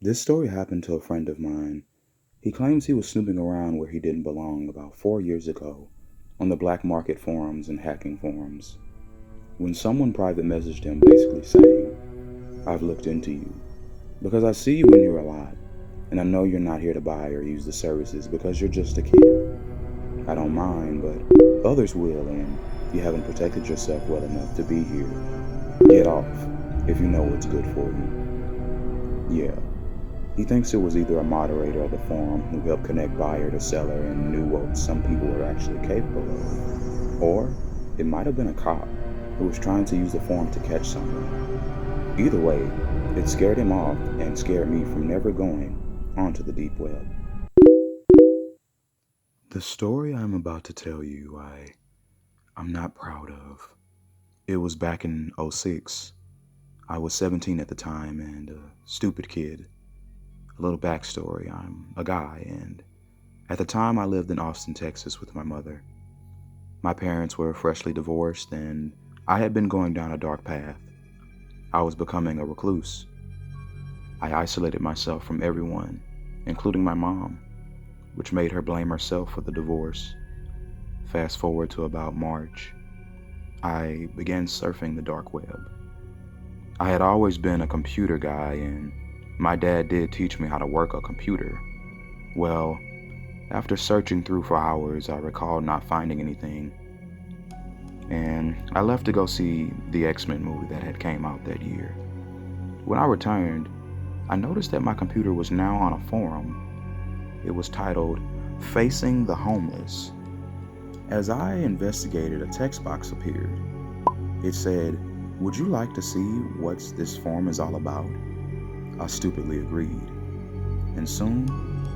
This story happened to a friend of mine. He claims he was snooping around where he didn't belong about 4 years ago on the black market forums and hacking forums when someone private messaged him basically saying, "I've looked into you because I see you in here a lot and I know you're not here to buy or use the services because you're just a kid. I don't mind, but others will, and you haven't protected yourself well enough to be here. Get off if you know what's good for you." Yeah. He thinks it was either a moderator of the forum who helped connect buyer to seller and knew what some people were actually capable of, or it might have been a cop who was trying to use the forum to catch someone. Either way, it scared him off and scared me from never going onto the deep web. The story I'm about to tell you, I'm not proud of. It was back in '06. I was 17 at the time and a stupid kid. A little backstory, I'm a guy, and at the time I lived in Austin, Texas with my mother. My parents were freshly divorced and I had been going down a dark path. I was becoming a recluse. I isolated myself from everyone, including my mom, which made her blame herself for the divorce. Fast forward to about March, I began surfing the dark web. I had always been a computer guy and my dad did teach me how to work a computer. Well, after searching through for hours, I recalled not finding anything, and I left to go see the X-Men movie that had came out that year. When I returned, I noticed that my computer was now on a forum. It was titled "Facing the Homeless." As I investigated, a text box appeared. It said, "Would you like to see what this forum is all about?" I stupidly agreed, and soon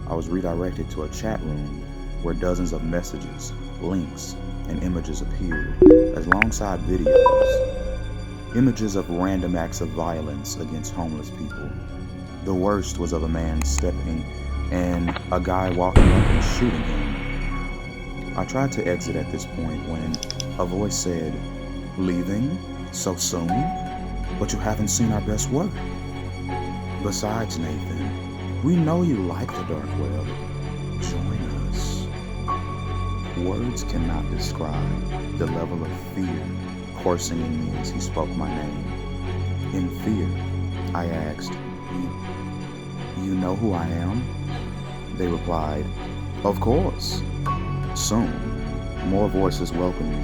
I was redirected to a chat room where dozens of messages, links, and images appeared, alongside videos. Images of random acts of violence against homeless people. The worst was of a man stepping and a guy walking up and shooting him. I tried to exit at this point when a voice said, "Leaving? So soon? But you haven't seen our best work. Besides, Nathan, we know you like the dark web. Join us." Words cannot describe the level of fear coursing in me as he spoke my name. In fear, I asked, You know who I am?" They replied, "Of course." Soon, more voices welcomed me.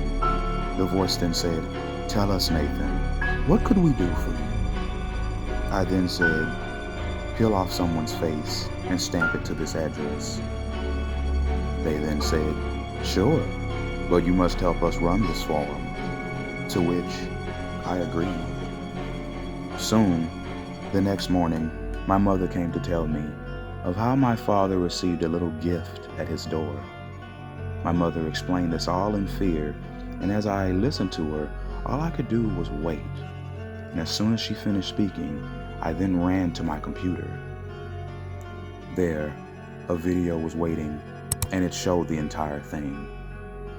The voice then said, "Tell us, Nathan, what could we do for you?" I then said, "Peel off someone's face and stamp it to this address." They then said, "Sure, but you must help us run this forum." To which I agreed. Soon, the next morning, my mother came to tell me of how my father received a little gift at his door. My mother explained this all in fear, and as I listened to her, all I could do was wait. And as soon as she finished speaking, I then ran to my computer. There, a video was waiting, and it showed the entire thing.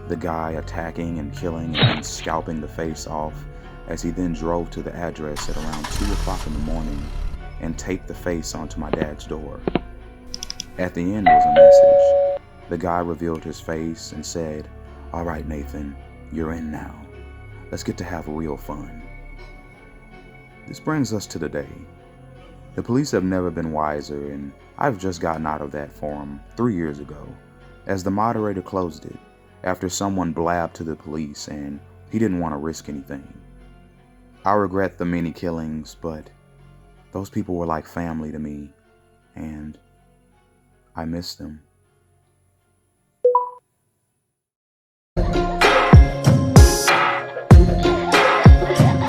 The guy attacking and killing and then scalping the face off as he then drove to the address at around 2 o'clock in the morning and taped the face onto my dad's door. At the end was a message. The guy revealed his face and said, "All right, Nathan, you're in now. Let's get to have real fun." This brings us to today. The police have never been wiser, and I've just gotten out of that forum 3 years ago, as the moderator closed it after someone blabbed to the police and he didn't want to risk anything. I regret the many killings, but those people were like family to me, and I miss them.